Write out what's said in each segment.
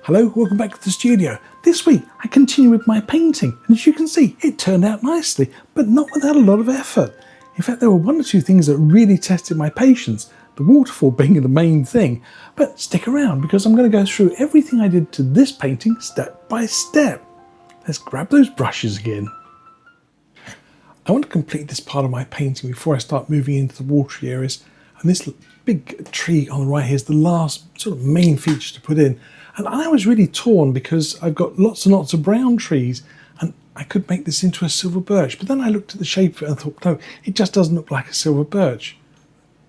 Hello, welcome back to the studio. This week I continue with my painting, and as you can see it turned out nicely, but not without a lot of effort. In fact, there were one or two things that really tested my patience, the waterfall being the main thing. But stick around because I'm going to go through everything I did to this painting step by step. Let's grab those brushes again. I want to complete this part of my painting before I start moving into the watery areas, and this big tree on the right here is the last sort of main feature to put in. And I was really torn because I've got lots and lots of brown trees and I could make this into a silver birch. But then I looked at the shape of it and thought, no, it just doesn't look like a silver birch.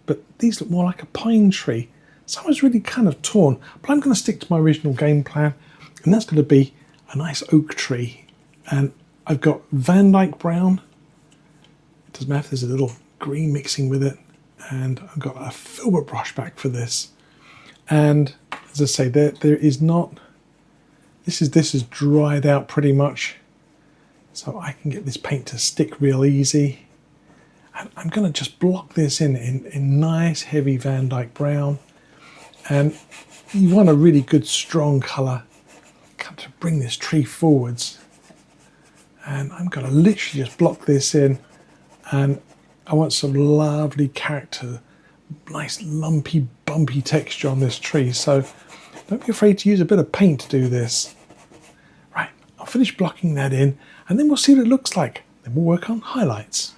But these look more like a pine tree. So I was really kind of torn. But I'm going to stick to my original game plan, and that's going to be a nice oak tree. And I've got Van Dyke brown. It doesn't matter if there's a little green mixing with it. And I've got a filbert brush back for this. And as I say, there is not, this is dried out pretty much, so I can get this paint to stick real easy. And I'm going to just block this in nice heavy Van Dyke brown. And you want a really good strong colour to bring this tree forwards. And I'm going to literally just block this in, and I want some lovely character, nice lumpy bumpy texture on this tree, so don't be afraid to use a bit of paint to do this. Right, I'll finish blocking that in and then we'll see what it looks like. Then we'll work on highlights.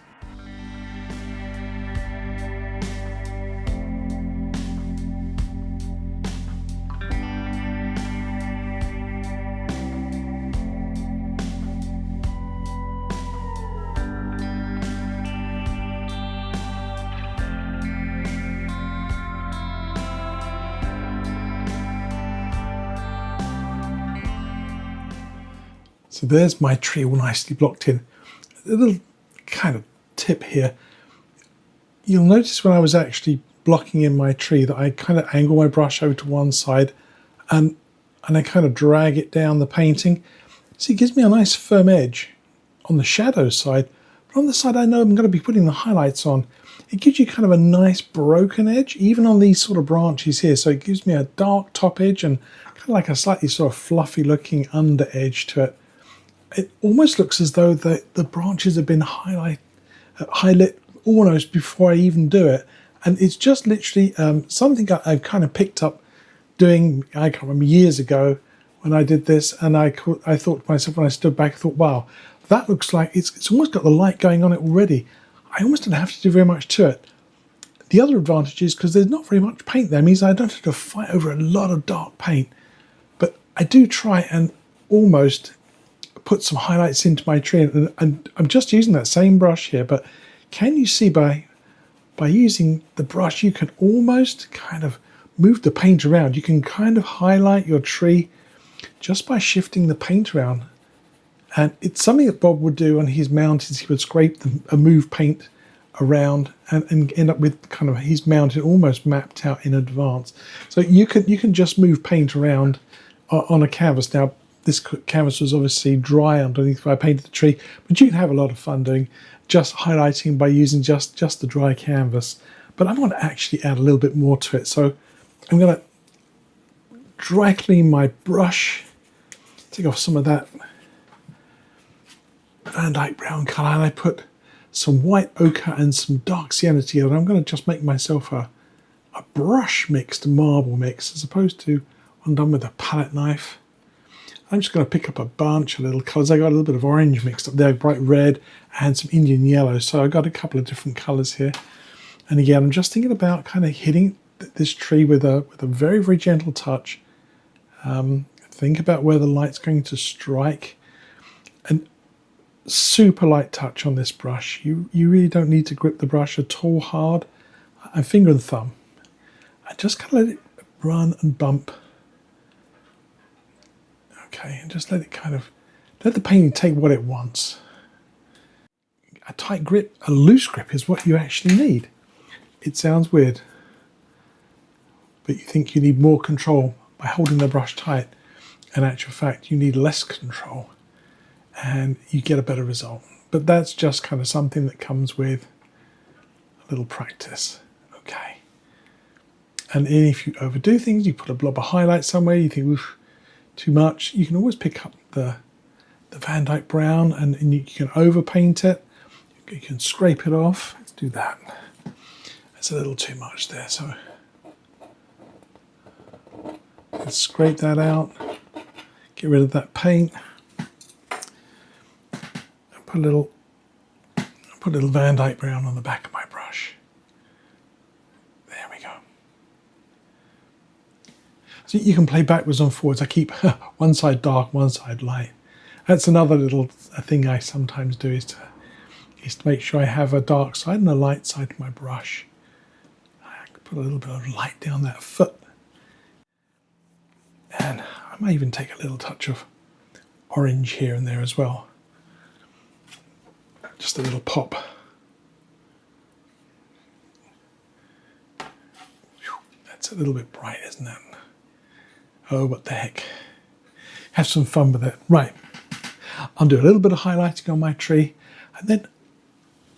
So there's my tree all nicely blocked in. A little kind of tip here. You'll notice when I was actually blocking in my tree that I kind of angle my brush over to one side and I kind of drag it down the painting. So it gives me a nice firm edge on the shadow side. But on the side I know I'm going to be putting the highlights on, it gives you kind of a nice broken edge, even on these sort of branches here. So it gives me a dark top edge and kind of like a slightly sort of fluffy looking under edge to it. It almost looks as though the branches have been highlit almost before I even do it. And it's just literally something I've kind of picked up doing, I can't remember, years ago when I did this. And I thought to myself when I stood back, I thought, wow, that looks like it's almost got the light going on it already. I almost don't have to do very much to it. The other advantage is because there's not very much paint there, means I don't have to fight over a lot of dark paint. But I do try and almost put some highlights into my tree, and I'm just using that same brush here, but can you see by using the brush you can almost kind of move the paint around. You can kind of highlight your tree just by shifting the paint around. And it's something that Bob would do on his mountains. He would scrape and move paint around and end up with kind of his mountain almost mapped out in advance. So you can just move paint around on a canvas. Now this canvas was obviously dry underneath when I painted the tree, but you can have a lot of fun doing just highlighting by using just the dry canvas. But I want to actually add a little bit more to it. So I'm going to dry clean my brush, take off some of that Van Dyke brown colour, and I put some white ochre and some dark sienna together. And I'm going to just make myself a brush mixed marble mix as opposed to one done with a palette knife. I'm just going to pick up a bunch of little colours. I got a little bit of orange mixed up there, bright red, and some Indian yellow. So I got a couple of different colours here. And again, I'm just thinking about kind of hitting this tree with a very, very gentle touch. Think about where the light's going to strike. And super light touch on this brush. You really don't need to grip the brush at all hard. I'm finger and thumb. I just kind of let it run and bump. Okay, and just let the painting take what it wants. A tight grip, a loose grip is what you actually need. It sounds weird, but you think you need more control by holding the brush tight. In actual fact, you need less control and you get a better result. But that's just kind of something that comes with a little practice. Okay. And if you overdo things, you put a blob of highlight somewhere, you think, oof, too much, you can always pick up the Van Dyke brown and you can overpaint it. You can scrape it off. Let's do that. That's a little too much there, so let's scrape that out. Get rid of that paint. And put a little Van Dyke brown on the back of my brush. There we go. So you can play backwards and forwards. I keep one side dark, one side light. That's another little thing I sometimes do is to make sure I have a dark side and a light side to my brush. I can put a little bit of light down that foot. And I might even take a little touch of orange here and there as well. Just a little pop. That's a little bit bright, isn't it? Oh, what the heck. Have some fun with it. Right. I'll do a little bit of highlighting on my tree and then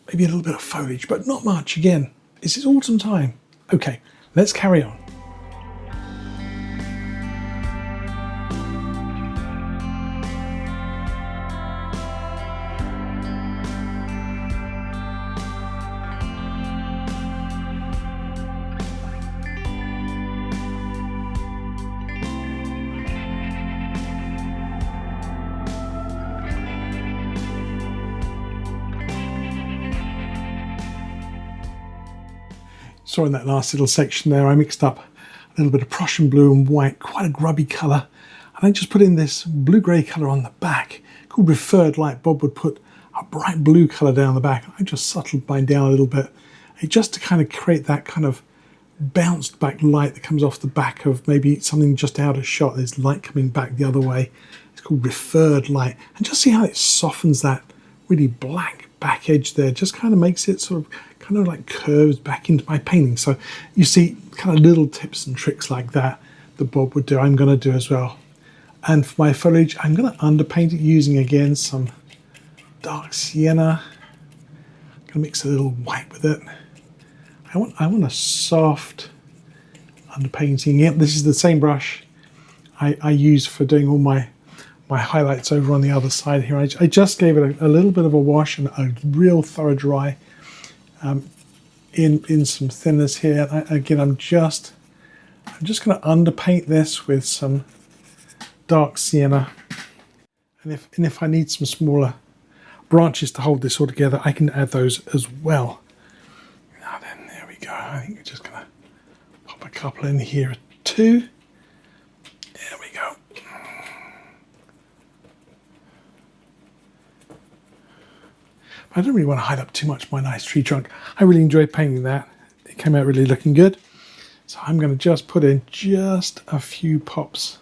maybe a little bit of foliage, but not much. Again, this is autumn time. Okay, let's carry on. So in that last little section there, I mixed up a little bit of Prussian blue and white, quite a grubby colour. And I just put in this blue-grey colour on the back, called Referred Light. Bob would put a bright blue colour down the back. I just settled mine down a little bit, just to kind of create that kind of bounced back light that comes off the back of maybe something just out of shot. There's light coming back the other way. It's called Referred Light. And just see how it softens that really black back edge there. Just kind of makes it sort of kind of like curves back into my painting. So you see kind of little tips and tricks like that Bob would do, I'm going to do as well. And for my foliage, I'm going to underpaint it using again some dark sienna. I'm going to mix a little white with it. I want a soft underpainting. Yep, this is the same brush I use for doing all my highlights over on the other side here. I just gave it a little bit of a wash and a real thorough dry in some thinners here. Again, I'm just going to underpaint this with some dark sienna. And if I need some smaller branches to hold this all together, I can add those as well. Now then, there we go. I think we're just going to pop a couple in here too. There we go. I don't really want to hide up too much my nice tree trunk. I really enjoyed painting that. It came out really looking good. So I'm going to just put in just a few pops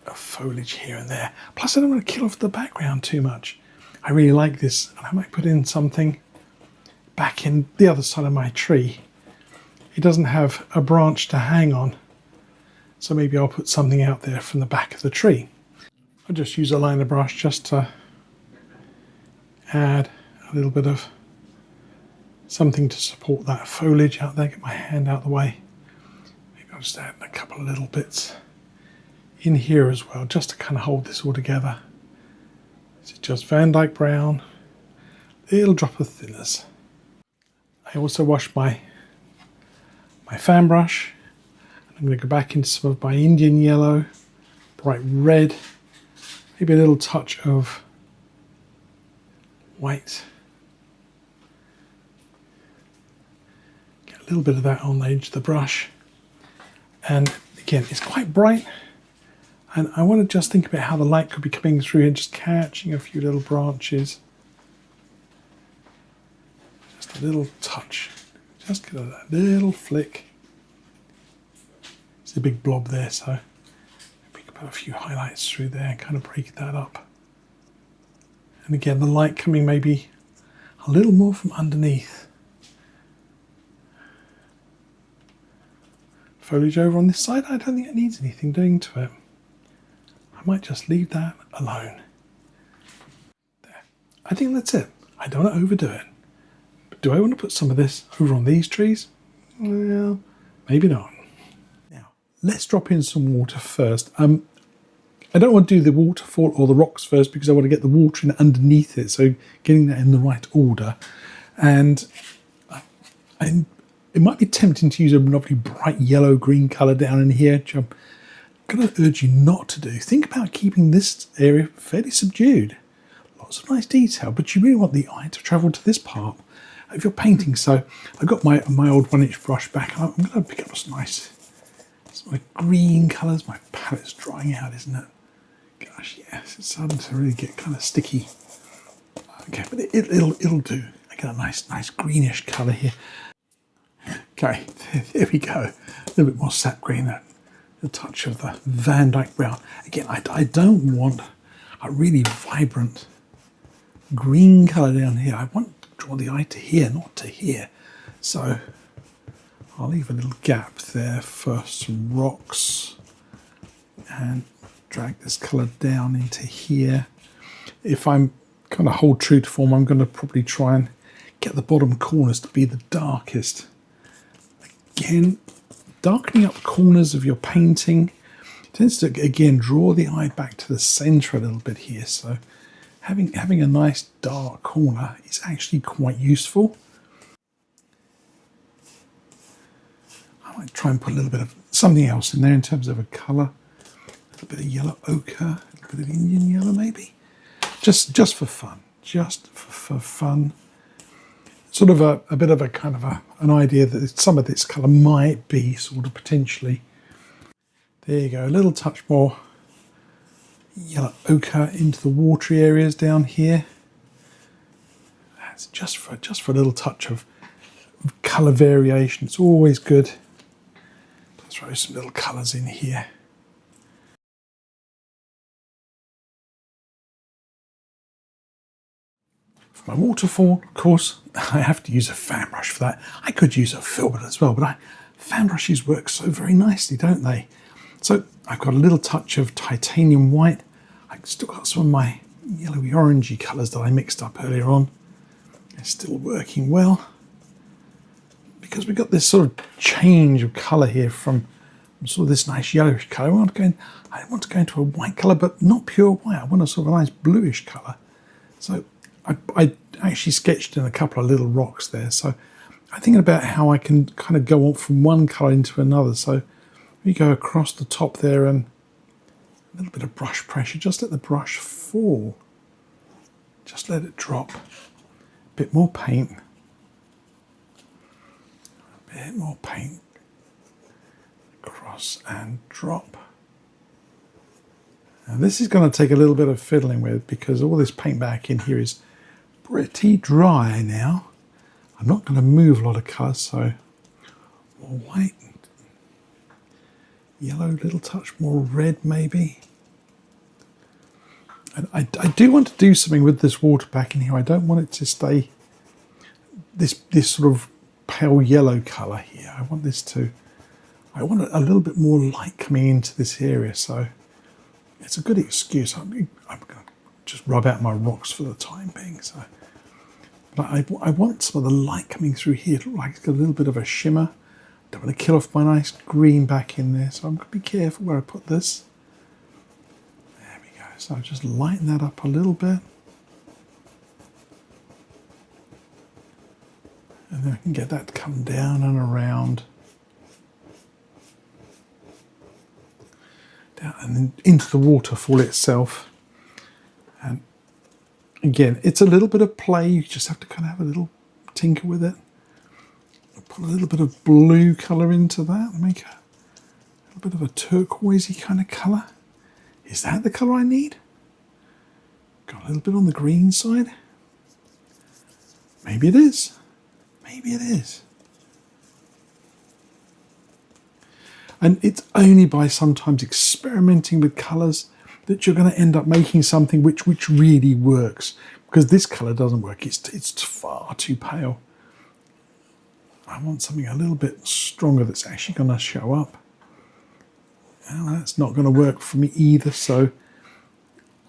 of foliage here and there. Plus I don't want to kill off the background too much. I really like this, and I might put in something back in the other side of my tree. It doesn't have a branch to hang on, so maybe I'll put something out there from the back of the tree. I'll just use a liner brush just to add a little bit of something to support that foliage out there. Get my hand out of the way. Maybe I'll just add a couple of little bits in here as well, just to kind of hold this all together. This is just Van Dyke brown, a little drop of thinners. I also washed my fan brush. I'm going to go back into some of my Indian yellow, bright red, maybe a little touch of white. Get a little bit of that on the edge of the brush. And again, it's quite bright. And I want to just think about how the light could be coming through and just catching a few little branches. Just a little touch. Just get a little flick. It's a big blob there, so we can put a few highlights through there and kind of break that up. And again, the light coming maybe a little more from underneath. Foliage over on this side, I don't think it needs anything doing to it. I might just leave that alone. There. I think that's it. I don't want to overdo it. But do I want to put some of this over on these trees? Well, maybe not. Now, let's drop in some water first. I don't want to do the waterfall or the rocks first because I want to get the water in underneath it, so getting that in the right order. And it might be tempting to use a lovely bright yellow-green colour down in here, which I'm going to urge you not to do. Think about keeping this area fairly subdued. Lots of nice detail, but you really want the eye to travel to this part of your painting. So I've got my old 1-inch brush back. I'm going to pick up some nice green colours. My palette's drying out, isn't it? Gosh, yes, it's starting to really get kind of sticky. Okay, but it'll do. I get a nice greenish colour here. Okay, there we go. A little bit more sap green, a touch of the Van Dyke brown. Again, I don't want a really vibrant green colour down here. I want to draw the eye to here, not to here. So I'll leave a little gap there for some rocks and drag this colour down into here. If I'm kind of hold true to form, I'm going to probably try and get the bottom corners to be the darkest. Again, darkening up the corners of your painting tends to, again, draw the eye back to the centre a little bit here. So having a nice dark corner is actually quite useful. I might try and put a little bit of something else in there in terms of a colour. A little bit of yellow ochre, a little bit of Indian yellow maybe. Just for fun, just for fun. Sort of a bit of a kind of an idea that some of this colour might be sort of potentially. There you go, a little touch more yellow ochre into the watery areas down here. That's just for a little touch of colour variation. It's always good. Let's throw some little colours in here. For my waterfall, of course, I have to use a fan brush for that. I could use a filbert as well, but fan brushes work so very nicely, don't they? So I've got a little touch of titanium white. I've still got some of my yellowy orangey colours that I mixed up earlier on. They're still working well. Because we've got this sort of change of colour here from sort of this nice yellowish colour. I want to go into a white colour, but not pure white. I want a sort of a nice bluish colour. So I actually sketched in a couple of little rocks there. So I'm thinking about how I can kind of go on from one colour into another. So we go across the top there and a little bit of brush pressure. Just let the brush fall. Just let it drop. A bit more paint. A bit more paint. Cross and drop. Now this is going to take a little bit of fiddling with because all this paint back in here is pretty dry now. I'm not going to move a lot of colour, so more white, yellow, little touch more red maybe. And I do want to do something with this water back in here. I don't want it to stay this sort of pale yellow colour here. I want a little bit more light coming into this area, so it's a good excuse. I'm going to just rub out my rocks for the time being. So, but I want some of the light coming through here to look like it's got a little bit of a shimmer. Don't want to kill off my nice green back in there, so I'm going to be careful where I put this. There we go. So I'll just lighten that up a little bit. And then I can get that to come down and around. Down and then into the waterfall itself. And again, it's a little bit of play. You just have to kind of have a little tinker with it. Put a little bit of blue colour into that. Make a little bit of a turquoisey kind of colour. Is that the colour I need? Got a little bit on the green side. Maybe it is. Maybe it is. And it's only by sometimes experimenting with colours that you're going to end up making something which really works. Because this colour doesn't work. It's far too pale. I want something a little bit stronger that's actually going to show up. Well, that's not going to work for me either, so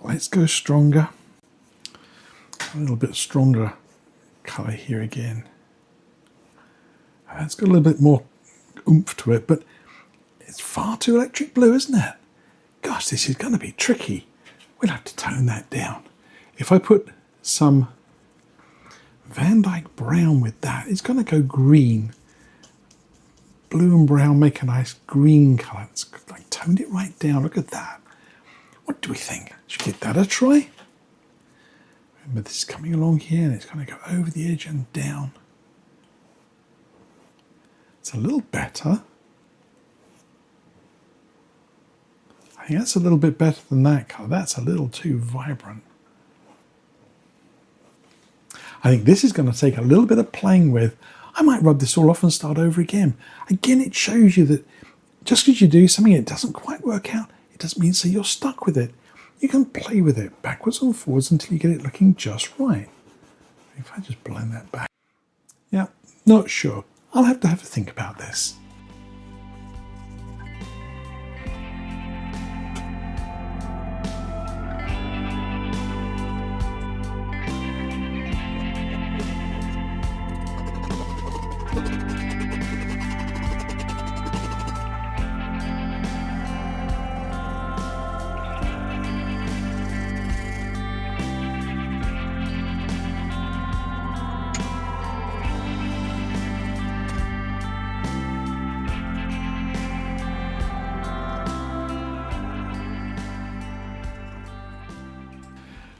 let's go stronger. A little bit stronger colour here again. It's got a little bit more oomph to it, but It's far too electric blue, isn't it? Gosh, this is going to be tricky. We'll have to tone that down. If I put some Van Dyke brown with that, it's going to go green. Blue and brown make a nice green colour. It's like toned it right down. Look at that. What do we think? Should we give that a try? Remember, this is coming along here and it's going to go over the edge and down. It's a little better. I think that's a little bit better than that colour. That's a little too vibrant. I think this is going to take a little bit of playing with. I might rub this all off and start over again. Again, it shows you that just because you do something, it doesn't quite work out, it doesn't mean so you're stuck with it. You can play with it backwards and forwards until you get it looking just right. If I just blend that back. Yeah, not sure. I'll have to have a think about this.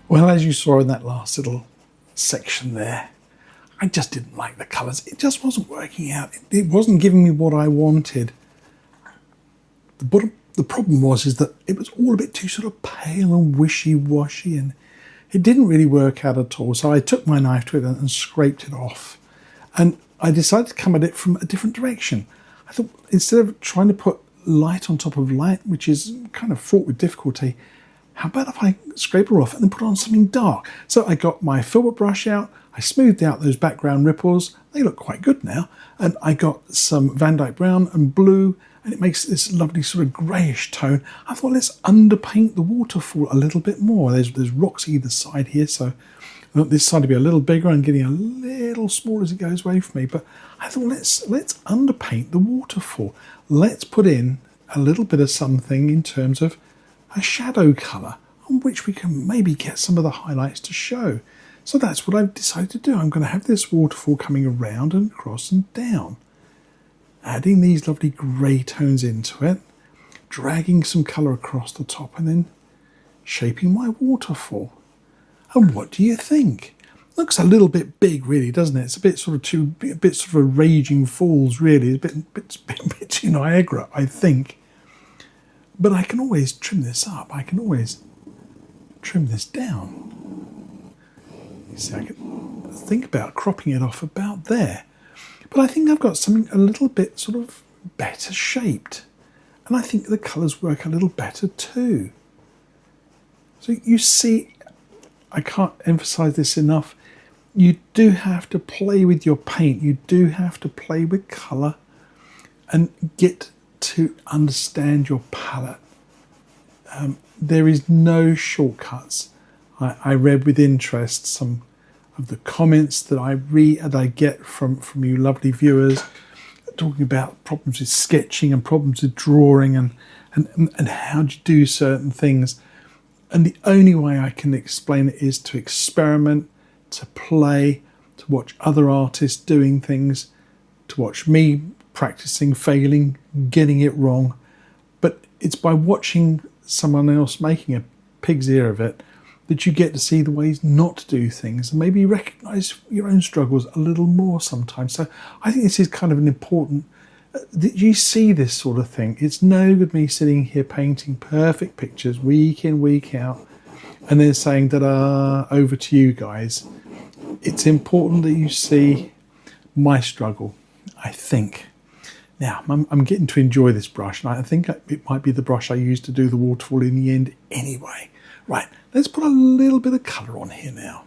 Well, as you saw in that last little section there, I just didn't like the colours. It just wasn't working out. It wasn't giving me what I wanted. The problem was that it was all a bit too sort of pale and wishy-washy, and it didn't really work out at all. So I took my knife to it and scraped it off. And I decided to come at it from a different direction. I thought, instead of trying to put light on top of light, which is kind of fraught with difficulty, how about if I scrape her off and then put on something dark? So I got my filbert brush out, I smoothed out those background ripples, they look quite good now, and I got some Van Dyke brown and blue, and it makes this lovely sort of greyish tone. I thought, let's underpaint the waterfall a little bit more. There's rocks either side here, so I want this side to be a little bigger and getting a little smaller as it goes away from me, but I thought, let's underpaint the waterfall. Let's put in a little bit of something in terms of a shadow colour on which we can maybe get some of the highlights to show. So that's what I've decided to do. I'm going to have this waterfall coming around and across and down, adding these lovely grey tones into it, dragging some colour across the top and then shaping my waterfall. And what do you think? Looks a little bit big, really, doesn't it? It's a bit sort of a raging falls, really. It's a bit too Niagara, I think. But I can always trim this up. I can always trim this down. You see, I can think about cropping it off about there. But I think I've got something a little bit sort of better shaped. And I think the colours work a little better too. So you see, I can't emphasise this enough. You do have to play with your paint. You do have to play with colour and get to understand your palette. There is no shortcuts. I read with interest some of the comments that I get from you lovely viewers, talking about problems with sketching and problems with drawing and how do you do certain things. And the only way I can explain it is to experiment, to play, to watch other artists doing things, to watch me practicing, failing, getting it wrong. But it's by watching someone else making a pig's ear of it that you get to see the ways not to do things and maybe recognise your own struggles a little more sometimes. So I think this is kind of an important, that you see this sort of thing. It's no good me sitting here painting perfect pictures week in, week out, and then saying that over to you guys. It's important that you see my struggle, I think. Now, I'm getting to enjoy this brush, and I think it might be the brush I used to do the waterfall in the end anyway. Right, let's put a little bit of colour on here now.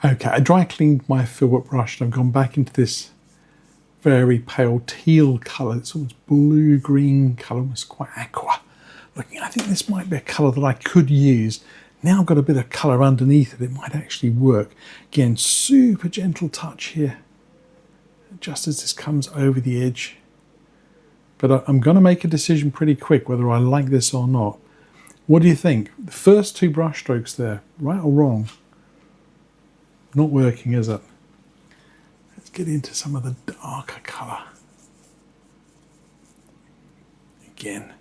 Okay, I dry cleaned my filbert brush and I've gone back into this very pale teal colour. It's almost blue-green colour, almost quite aqua looking. I think this might be a colour that I could use. Now I've got a bit of colour underneath it might actually work. Again, super gentle touch here, just as this comes over the edge. But I'm going to make a decision pretty quick whether I like this or not. What do you think? The first 2 brush strokes there, right or wrong? Not working, is it? Let's get into some of the darker colour. Again,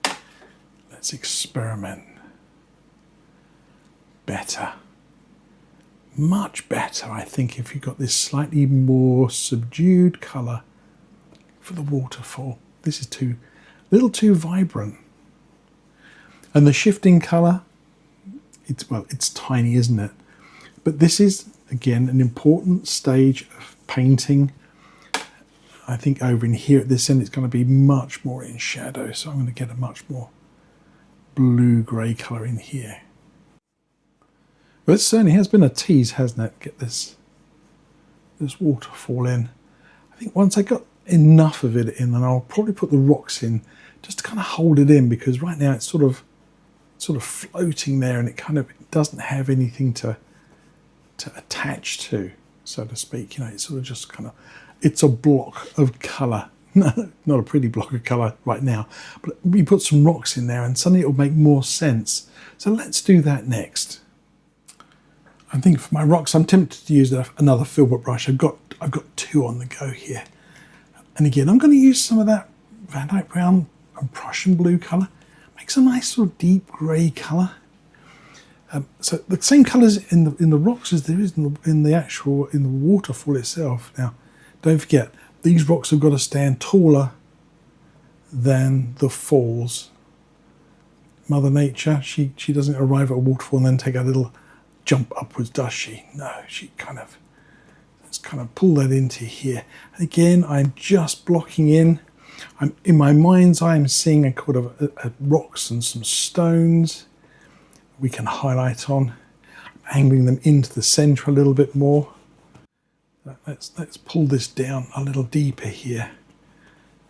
let's experiment. Better. Much better, I think, if you've got this slightly more subdued colour for the waterfall. This is a little too vibrant. And the shifting colour, it's tiny, isn't it? But this is, again, an important stage of painting. I think over in here at this end, it's going to be much more in shadow. So I'm going to get a much more blue-grey colour in here. Well, it certainly has been a tease, hasn't it? Get this waterfall in. I think once I got enough of it in, then I'll probably put the rocks in just to kind of hold it in, because right now it's sort of floating there and it kind of doesn't have anything to attach to, so to speak. You know, it's sort of just kind of, it's a block of colour. Not a pretty block of colour right now, but we put some rocks in there and suddenly it'll make more sense. So let's do that next. I think for my rocks, I'm tempted to use another filbert brush. I've got 2 on the go here. And again, I'm going to use some of that Van Dyke Brown and Prussian blue colour. Makes a nice sort of deep grey colour. So the same colours in the rocks as there is in the waterfall itself. Now, don't forget, these rocks have got to stand taller than the falls. Mother Nature, she doesn't arrive at a waterfall and then take a little jump upwards, does she? No, she let's kind of pull that into here. Again, I'm just blocking in. I'm in my mind's eye, I'm seeing a kind of a rocks and some stones we can highlight on. I'm angling them into the centre a little bit more. Let's pull this down a little deeper here.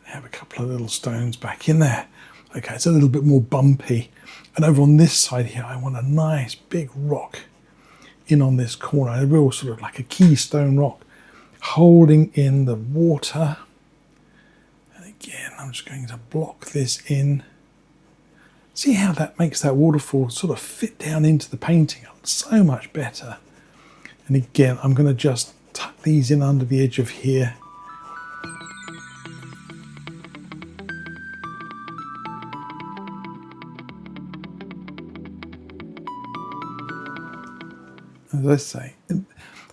Have a couple of little stones back in there. Okay, it's a little bit more bumpy. And over on this side here, I want a nice big rock in on this corner, a real sort of like a keystone rock holding in the water. And again, I'm just going to block this in. See how that makes that waterfall sort of fit down into the painting so much better. And again, I'm going to just tuck these in under the edge of here. As I say,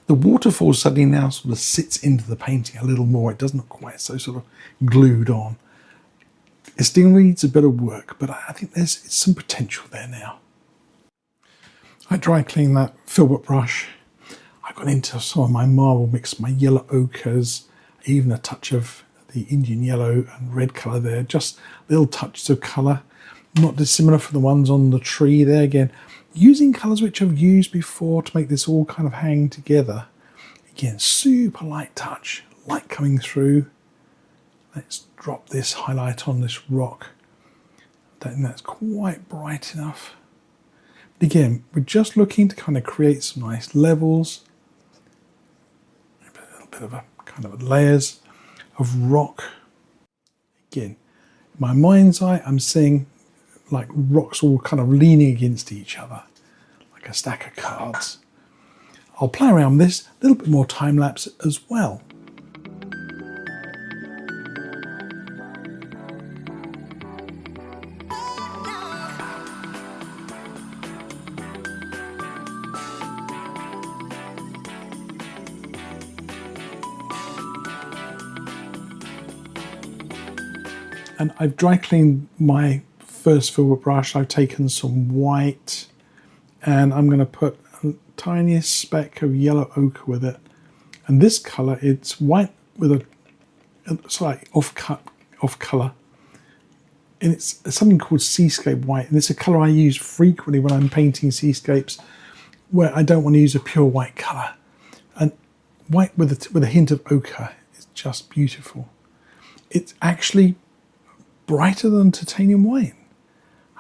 the waterfall suddenly now sort of sits into the painting a little more. It doesn't look quite so sort of glued on. It still needs a bit of work, but I think there's some potential there now. I dry cleaned that filbert brush. I got into some of my marble mix, my yellow ochres, even a touch of the Indian yellow and red colour there, just little touches of colour, not dissimilar from the ones on the tree there. Again, using colours which I've used before to make this all kind of hang together. Again, super light touch, light coming through. Let's drop this highlight on this rock. I don't think that's quite bright enough. But again, we're just looking to kind of create some nice levels. A little bit of a kind of layers of rock. Again, in my mind's eye, I'm seeing like rocks all kind of leaning against each other, like a stack of cards. I'll play around with this, a little bit more time lapse as well. And I've dry cleaned my first filbert brush. I've taken some white and I'm going to put a tiniest speck of yellow ochre with it. And this colour, it's white with a slightly off colour. And it's something called seascape white. And it's a colour I use frequently when I'm painting seascapes where I don't want to use a pure white colour. And white with a hint of ochre is just beautiful. It's actually brighter than titanium white.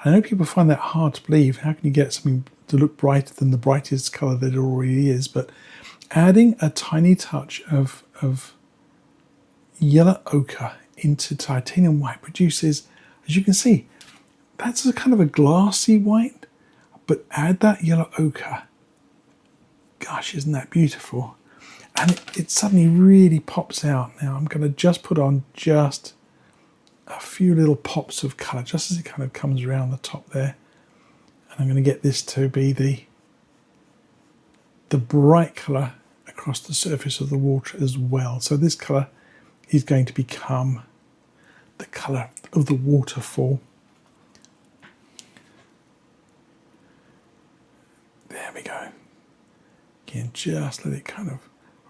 I know people find that hard to believe. How can you get something to look brighter than the brightest colour that it already is? But adding a tiny touch of yellow ochre into titanium white produces, as you can see, that's a kind of a glassy white, but add that yellow ochre. Gosh, isn't that beautiful? And it suddenly really pops out. Now I'm going to just put on just a few little pops of colour, just as it kind of comes around the top there. And I'm going to get this to be the bright colour across the surface of the water as well. So this colour is going to become the colour of the waterfall. There we go. Again, just let it kind of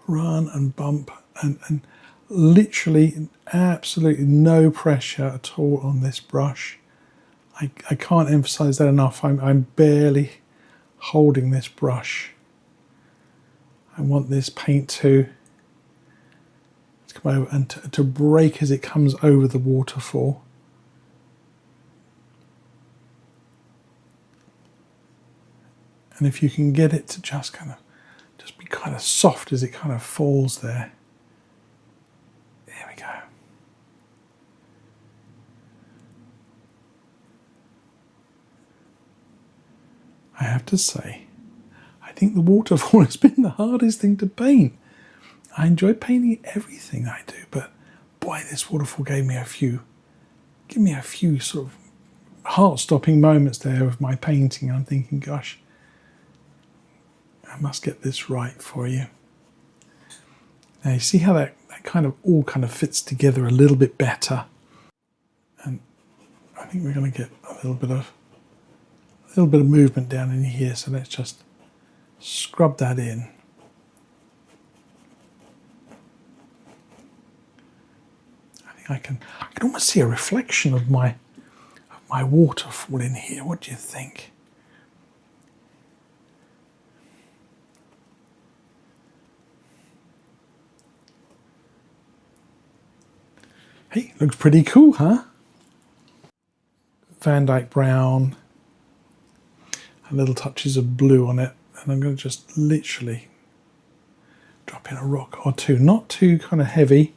run and bump and literally absolutely no pressure at all on this brush. I can't emphasize that enough. I'm barely holding this brush. I want this paint to come over and to break as it comes over the waterfall. And if you can get it to just be kind of soft as it kind of falls there. There we go. I have to say, I think the waterfall has been the hardest thing to paint. I enjoy painting everything I do, but boy, this waterfall gave me a few sort of heart-stopping moments there of my painting. I'm thinking, gosh, I must get this right for you. Now you see how that kind of all kind of fits together a little bit better. And I think we're going to get a little bit of movement down in here. So let's just scrub that in. I think I can almost see a reflection of my waterfall in here. What do you think? Hey, looks pretty cool, huh? Van Dyke brown, and little touches of blue on it, and I'm going to just literally drop in a rock or two, not too kind of heavy.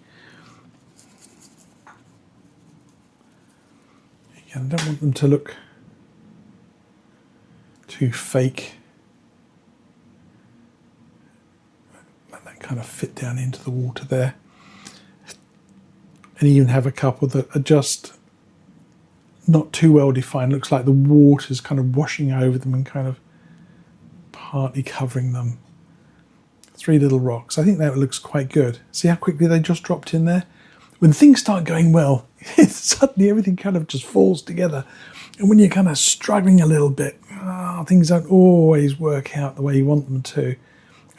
Again, I don't want them to look too fake. Let that kind of fit down into the water there. And even have a couple that are just not too well defined. Looks like the water's kind of washing over them and kind of partly covering them. 3 little rocks. I think that looks quite good. See how quickly they just dropped in there? When things start going well, suddenly everything kind of just falls together. And when you're kind of struggling a little bit, things don't always work out the way you want them to.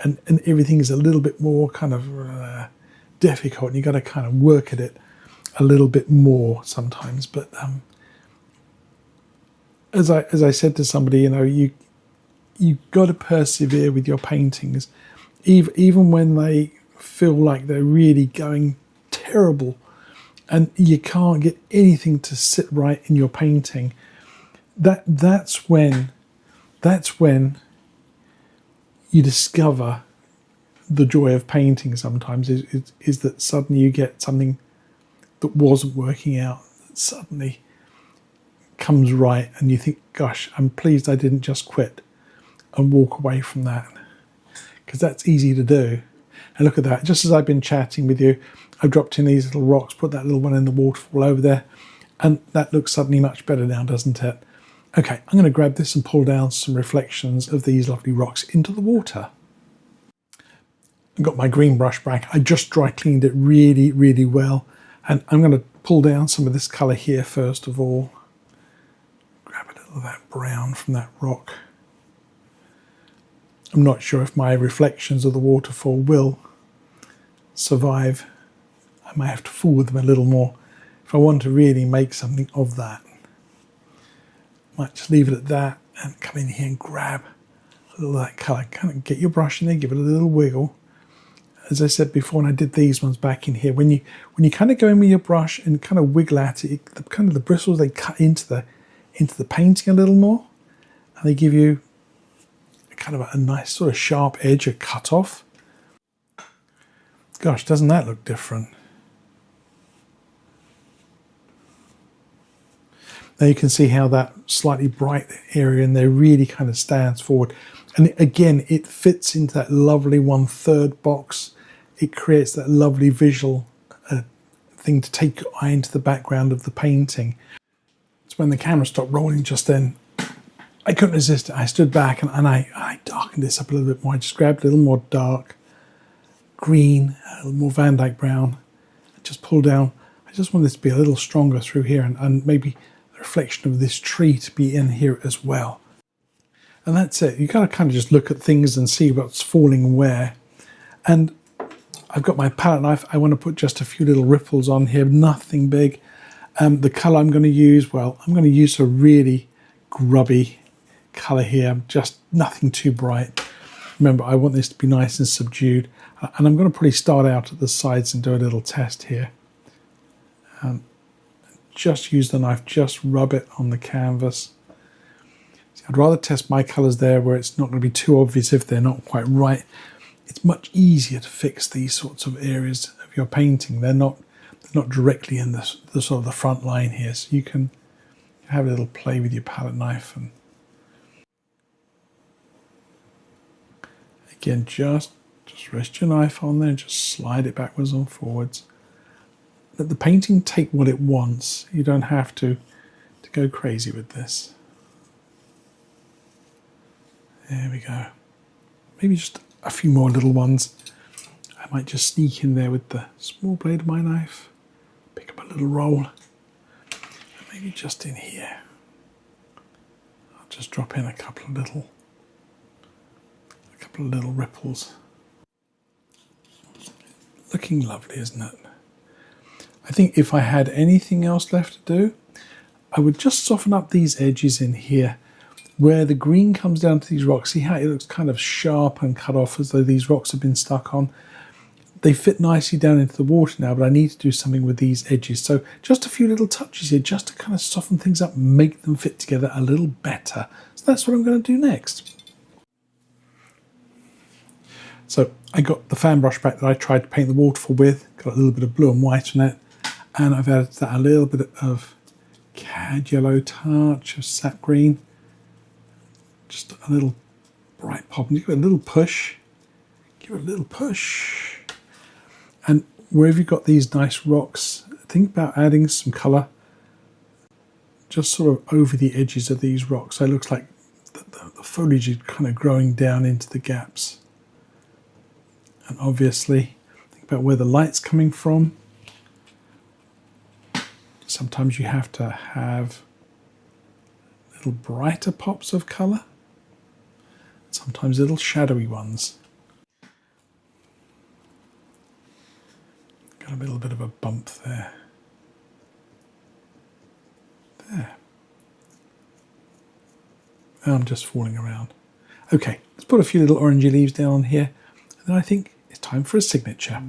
And everything is a little bit more kind of difficult, and you've got to kind of work at it a little bit more sometimes. But as I said to somebody, you've got to persevere with your paintings, even when they feel like they're really going terrible and you can't get anything to sit right in your painting. That's when you discover the joy of painting sometimes, is that suddenly you get something that wasn't working out, that suddenly comes right, and you think, gosh, I'm pleased I didn't just quit and walk away from that, because that's easy to do. And look at that, just as I've been chatting with you, I've dropped in these little rocks, put that little one in the waterfall over there, and that looks suddenly much better now, doesn't it? Okay, I'm going to grab this and pull down some reflections of these lovely rocks into the water. I've got my green brush back. I just dry cleaned it really, really well. And I'm going to pull down some of this colour here first of all. Grab a little of that brown from that rock. I'm not sure if my reflections of the waterfall will survive. I might have to fool with them a little more if I want to really make something of that. Might just leave it at that and come in here and grab a little of that colour. Kind of get your brush in there, give it a little wiggle. As I said before, when I did these ones back in here, when you kind of go in with your brush and kind of wiggle at it, the bristles, they cut into the painting a little more, and they give you kind of a nice sort of sharp edge, a cut off. Gosh, doesn't that look different? Now you can see how that slightly bright area in there really kind of stands forward. And again, it fits into that lovely 1/3 box. It creates that lovely visual thing to take your eye into the background of the painting. So when the camera stopped rolling just then, I couldn't resist it. I stood back and I darkened this up a little bit more. I just grabbed a little more dark green, a little more Van Dyke brown. I just pulled down. I just want this to be a little stronger through here, and maybe a reflection of this tree to be in here as well. And that's it. You gotta kind of just look at things and see what's falling where. And I've got my palette knife. I want to put just a few little ripples on here, nothing big. The colour I'm going to use, well, I'm going to use a really grubby colour here, just nothing too bright. Remember, I want this to be nice and subdued. And I'm going to probably start out at the sides and do a little test here. Just use the knife, just rub it on the canvas. See, I'd rather test my colours there where it's not going to be too obvious if they're not quite right. It's much easier to fix these sorts of areas of your painting. They're not directly in the sort of the front line here, so you can have a little play with your palette knife. And again, just rest your knife on there, just slide it backwards and forwards. Let the painting take what it wants. You don't have to go crazy with this. There we go. Maybe just a few more little ones. I might just sneak in there with the small blade of my knife, pick up a little roll, and maybe just in here. I'll just drop in a couple of little ripples. Looking lovely, isn't it? I think if I had anything else left to do, I would just soften up these edges in here where the green comes down to these rocks. See how it looks kind of sharp and cut off as though these rocks have been stuck on. They fit nicely down into the water now, but I need to do something with these edges. So just a few little touches here just to kind of soften things up, make them fit together a little better. So that's what I'm going to do next. So I got the fan brush back that I tried to paint the waterfall with, got a little bit of blue and white on it, and I've added to that a little bit of cad yellow touch of sap green. Just a little bright pop, and give it a little push. Give it a little push. And wherever you've got these nice rocks, think about adding some colour just sort of over the edges of these rocks. So it looks like the foliage is kind of growing down into the gaps. And obviously, think about where the light's coming from. Sometimes you have to have little brighter pops of colour. Sometimes little shadowy ones. Got a little bit of a bump there. There. I'm just falling around. Okay, let's put a few little orangey leaves down here, and then I think it's time for a signature.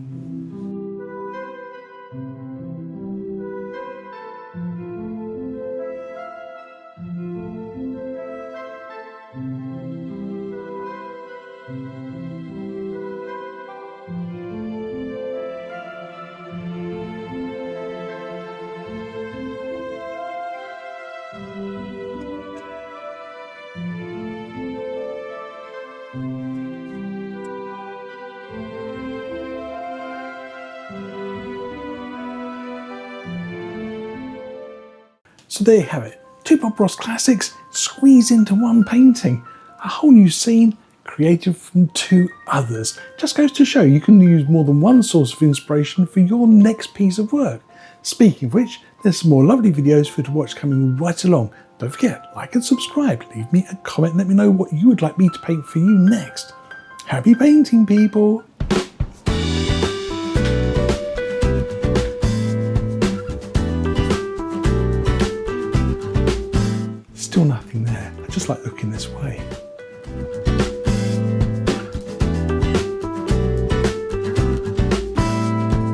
So there you have it, 2 Bob Ross classics squeezed into one painting. A whole new scene created from 2 others. Just goes to show you can use more than one source of inspiration for your next piece of work. Speaking of which, there's some more lovely videos for you to watch coming right along. Don't forget, like and subscribe, leave me a comment and let me know what you would like me to paint for you next. Happy painting, people! Still nothing there. I just like looking this way.